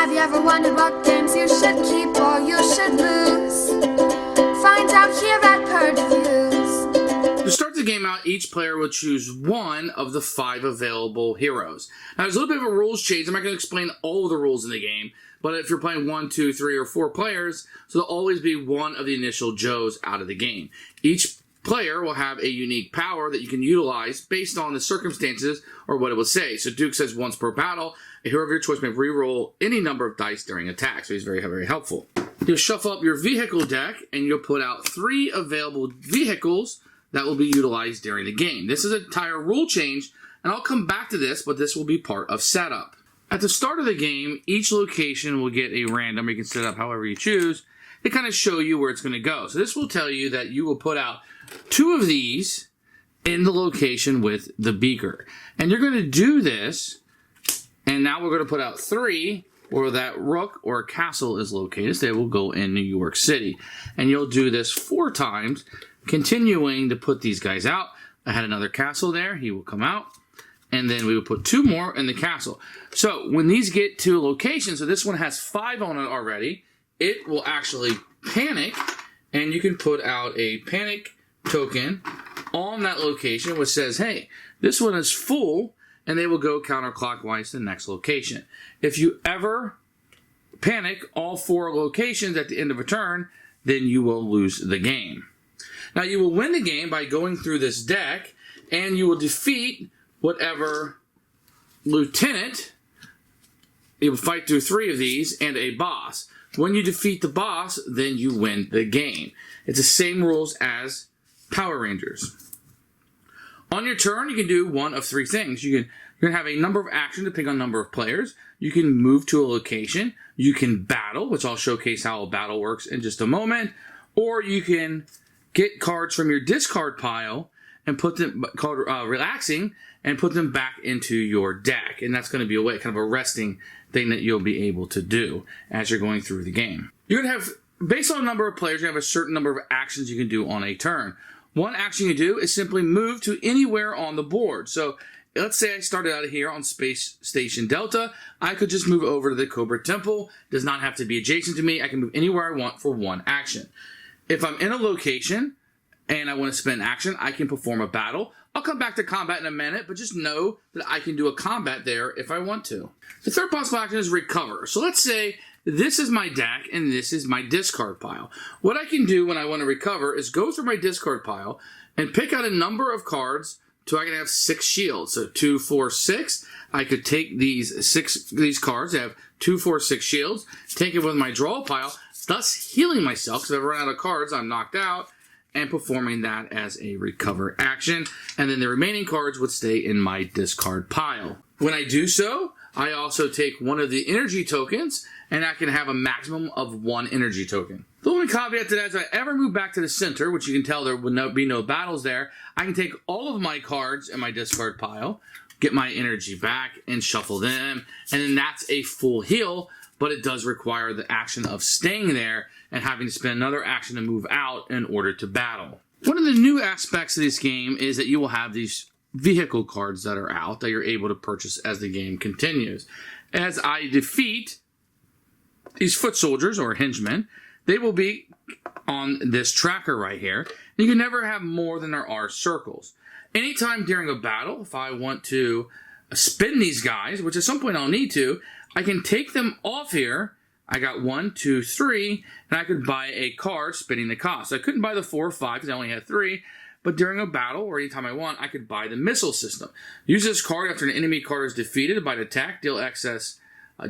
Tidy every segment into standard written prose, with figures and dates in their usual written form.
Have you ever wondered what games you should keep or you should lose? Find out here at Purge Reviews. To start the game out, each player will choose one of the 5 available heroes. Now, there's a little bit of a rules change. I'm not going to explain all of the rules in the game, but if you're playing 1, 2, 3, or 4 players, so there'll always be one of the initial Joes out of the game. Each player will have a unique power that you can utilize based on the circumstances or what it will say. So Duke says once per battle, a hero of your choice may re-roll any number of dice during attack. So he's very, very helpful. You'll shuffle up your vehicle deck and you'll put out 3 available vehicles that will be utilized during the game. This is an entire rule change, and I'll come back to this, but this will be part of setup. At the start of the game, each location will get a random. You can set it up however you choose. They kind of show you where it's going to go. So this will tell you that you will put out 2 of these in the location with the beaker. And you're going to do this, and now we're going to put out 3 where that rook or castle is located. So they will go in New York City. And you'll do this 4 times, continuing to put these guys out. I had another castle there. He will come out. And then we will put 2 more in the castle. So when these get to a location, so this one has 5 on it already, it will actually panic, and you can put out a panic token on that location which says, hey, this one is full, and they will go counterclockwise to the next location. If you ever panic all 4 locations at the end of a turn, then you will lose the game. Now, you will win the game by going through this deck, and you will defeat whatever lieutenant. You will fight through 3 of these and a boss. When you defeat the boss, then you win the game. It's the same rules as Power Rangers. On your turn, you can do one of 3 things. You're going to have a number of actions depending on number of players. You can move to a location. You can battle, which I'll showcase how a battle works in just a moment. Or you can get cards from your discard pile and put them, called relaxing, and put them back into your deck. And that's going to be a way, kind of a resting thing that you'll be able to do as you're going through the game. You're going to have, based on the number of players, you have a certain number of actions you can do on a turn. One action you do is simply move to anywhere on the board. So let's say I started out of here on Space Station Delta. I could just move over to the Cobra Temple. It does not have to be adjacent to me. I can move anywhere I want for 1 action. If I'm in a location and I want to spend action, I can perform a battle. I'll come back to combat in a minute, but just know that I can do a combat there if I want to. The third possible action is recover. So let's say this is my deck and this is my discard pile. What I can do when I want to recover is go through my discard pile and pick out a number of cards so I can have 6 shields. So 2, 4, 6. I could take these cards. I have 2, 4, 6 shields. Take it with my draw pile, thus healing myself because I've run out of cards. I'm knocked out. And performing that as a recover action. And then the remaining cards would stay in my discard pile. When I do so, I also take one of the energy tokens, and I can have a maximum of 1 energy token. The only caveat to that is if I ever move back to the center, which you can tell there would be no battles there, I can take all of my cards in my discard pile, get my energy back, and shuffle them. And then that's a full heal, but it does require the action of staying there and having to spend another action to move out in order to battle. One of the new aspects of this game is that you will have these vehicle cards that are out that you're able to purchase as the game continues. As I defeat these foot soldiers or henchmen, they will be on this tracker right here. You can never have more than there are circles. Anytime during a battle, if I want to spin these guys, which at some point I'll need to, I can take them off here. I got 1, 2, 3, and I could buy a card spinning the cost. I couldn't buy the 4 or 5 because I only had 3, but during a battle or anytime I want, I could buy the missile system. Use this card after an enemy card is defeated by an attack, deal excess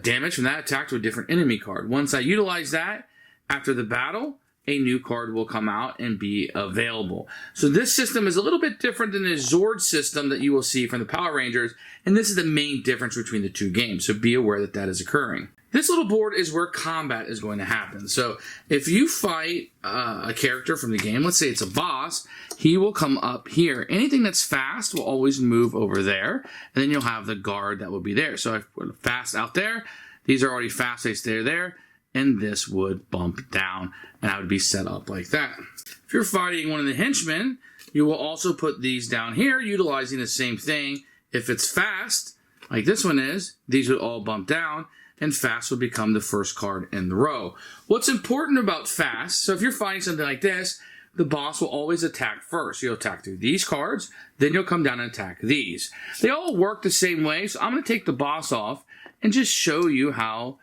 damage from that attack to a different enemy card. Once I utilize that, after the battle, a new card will come out and be available. So this system is a little bit different than the Zord system that you will see from the Power Rangers, and this is the main difference between the 2 games, so be aware that that is occurring. This little board is where combat is going to happen. So if you fight a character from the game, let's say it's a boss, he will come up here. Anything that's fast will always move over there, and then you'll have the guard that will be there. So if I put fast out there, these are already fast, they stay there, and this would bump down, and I would be set up like that. If you're fighting one of the henchmen, you will also put these down here, utilizing the same thing. If it's fast, like this one is, these would all bump down. and fast would become the first card in the row. What's important about fast, so if you're fighting something like this, the boss will always attack first. You'll attack through these cards, then you'll come down and attack these. They all work the same way, so I'm going to take the boss off and just show you how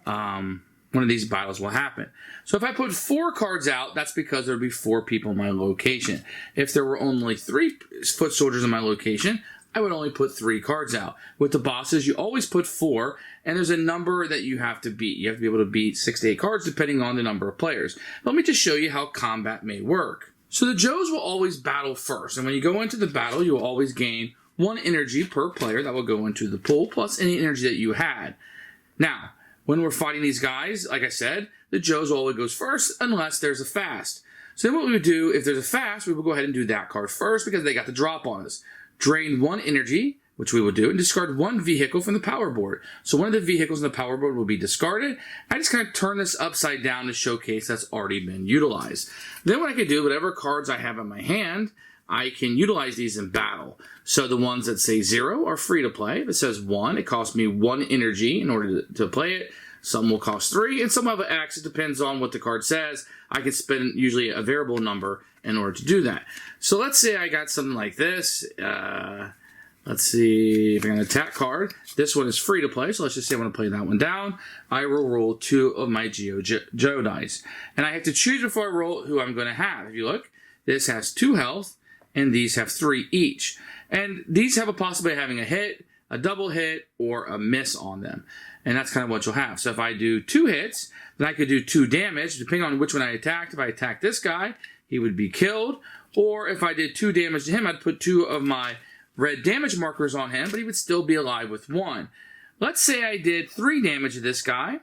one of these battles will happen. So if I put 4 cards out, that's because there would be 4 people in my location. If there were only 3 foot soldiers in my location, I would only put 3 cards out. With the bosses, you always put 4, and there's a number that you have to beat. You have to be able to beat 6 to 8 cards depending on the number of players. Let me just show you how combat may work. So the Joes will always battle first, and when you go into the battle, you will always gain 1 energy per player that will go into the pool, plus any energy that you had. Now, when we're fighting these guys, like I said, the Joes always goes first unless there's a fast. So then what we would do, if there's a fast, we would go ahead and do that card first because they got the drop on us. Drain 1 energy, which we would do, and discard 1 vehicle from the power board. So one of the vehicles in the power board will be discarded. I just kind of turn this upside down to showcase that's already been utilized. Then what I can do, whatever cards I have in my hand, I can utilize these in battle. So the ones that say 0 are free to play. If it says 1, it costs me 1 energy in order to play it. Some will cost 3, and some have an X. It depends on what the card says. I can spend usually a variable number in order to do that. So let's say I got something like this. Let's see if I got an attack card. This one is free to play, so let's just say I want to play that one down. I will roll 2 of my Joe dice. And I have to choose before I roll who I'm going to have. If you look, this has 2 health, and these have 3 each. And these have a possibility of having a hit, a double hit, or a miss on them. And that's kind of what you'll have. So if I do 2 hits, then I could do 2 damage, depending on which one I attacked. If I attacked this guy, he would be killed. Or if I did 2 damage to him, I'd put 2 of my red damage markers on him, but he would still be alive with 1. Let's say I did 3 damage to this guy.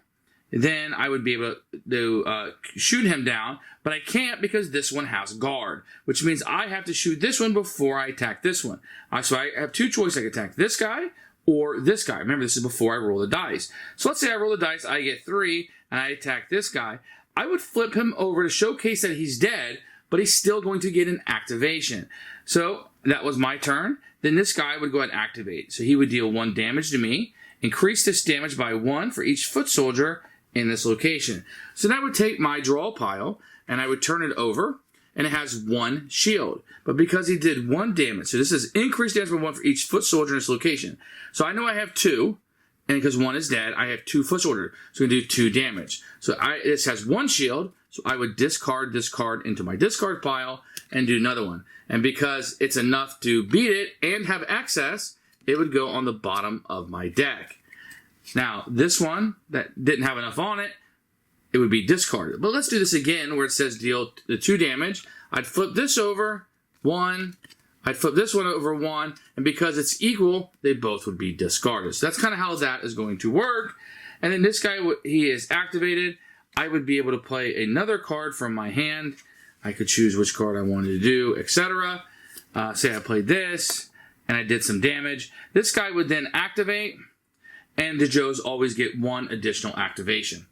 Then I would be able to shoot him down, but I can't because this one has guard, which means I have to shoot this one before I attack this one. So I have 2 choices. I can attack this guy or this guy. Remember, this is before I roll the dice. So let's say I roll the dice, I get 3, and I attack this guy. I would flip him over to showcase that he's dead, but he's still going to get an activation. So that was my turn. Then this guy would go ahead and activate. So he would deal 1 damage to me, increase this damage by 1 for each foot soldier in this location. So then I would take my draw pile, and I would turn it over, and it has 1 shield. But because he did 1 damage, so this is increased damage by 1 for each foot soldier in this location. So I know I have 2, and because 1 is dead, I have 2 foot soldiers. So we can do 2 damage. So this has 1 shield, so I would discard this card into my discard pile and do another one. And because it's enough to beat it and have access, it would go on the bottom of my deck. Now, this one that didn't have enough on it, it would be discarded. But let's do this again where it says deal the 2 damage. I'd flip this over, 1. I'd flip this one over 1. And because it's equal, they both would be discarded. So that's kind of how that is going to work. And then this guy, he is activated. I would be able to play another card from my hand. I could choose which card I wanted to do, etc. Say I played this, and I did some damage. This guy would then activate, and the Joes always get 1 additional activation.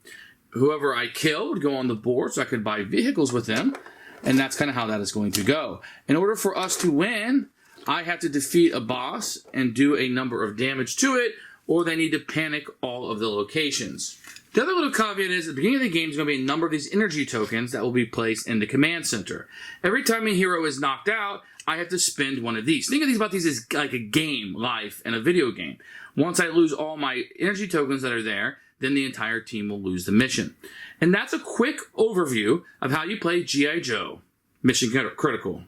Whoever I kill would go on the board, so I could buy vehicles with them, and that's kind of how that is going to go. In order for us to win, I have to defeat a boss and do a number of damage to it, or they need to panic all of the locations. The other little caveat is, at the beginning of the game, there's going to be a number of these energy tokens that will be placed in the command center. Every time a hero is knocked out, I have to spend 1 of these. Think of these as like a game, life, and a video game. Once I lose all my energy tokens that are there, then the entire team will lose the mission. And that's a quick overview of how you play G.I. Joe Mission Critical.